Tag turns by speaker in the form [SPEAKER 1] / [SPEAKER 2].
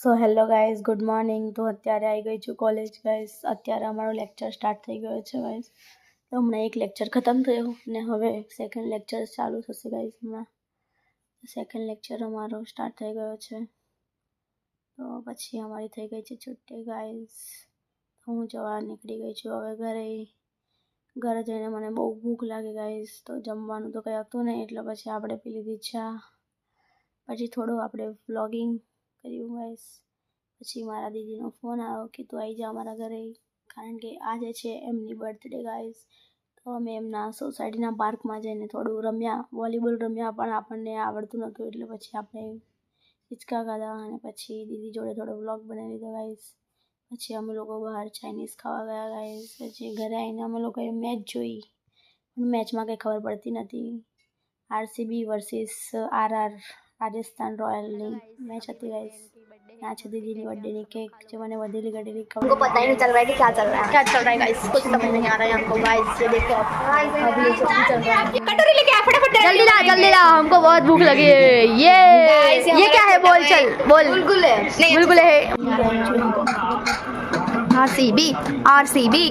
[SPEAKER 1] So hello guys, good morning. તો અત્યારે આવી ગઈ છું કોલેજ ગાઈઝ. અત્યારે અમારો લેક્ચર સ્ટાર્ટ થઈ ગયો છે ગાઈઝ. તો હમણાં એક લેક્ચર ખતમ થયો ને હવે સેકન્ડ લેક્ચર ચાલુ થશે ગાઈઝ. હમણાં સેકન્ડ લેક્ચર અમારો સ્ટાર્ટ થઈ ગયો છે. તો પછી અમારી થઈ ગઈ છે છુટ્ટી ગાઈઝ. હું જવા નીકળી ગઈ છું હવે ઘરે જઈને મને બહુ ભૂખ લાગી ગાઈઝ. તો જમવાનું તો કંઈ હતું નહીં એટલે પછી આપણે પી લીધી ચા. પછી થોડું આપણે વ્લોગિંગ કર્યું ગાઈઝ. પછી મારા દીદીનો ફોન આવ્યો કે તું આવી જા અમારા ઘરે, કારણ કે આજે છે એમની બર્થડે ગાઈઝ. તો અમે એમના સોસાયટીના પાર્કમાં જઈને થોડું રમ્યા, વોલીબોલ રમ્યા, પણ આપણને આવડતું નહોતું એટલે પછી આપણે હિંચકા ખાધા અને પછી દીદી જોડે થોડો વ્લોગ બનાવી લીધો ગાઈઝ. પછી અમે લોકો બહાર ચાઇનીઝ ખાવા ગયા ગાઈઝ. પછી ઘરે આવીને અમે લોકોએ મેચ જોઈ, મેચમાં કંઈ ખબર પડતી નથી. RCB versus RR Rajasthan royal match હતી गाइस. यहाँ છે दीदी बर्थडे केक जो मैंने वधेली गडेली हमको पता ही नहीं चल रहा है कि क्या चल रहा है गाइस. कुछ समझ नहीं आ रहा है हमको गाइस. ये देखो अभी ये सब चल रहा है. कटोरी लेके आ फटाफट. जल्दी ला हमको बहुत भूख लगी है. ये क्या है? बोल चल बोल. बुलबुले है. आरसीबी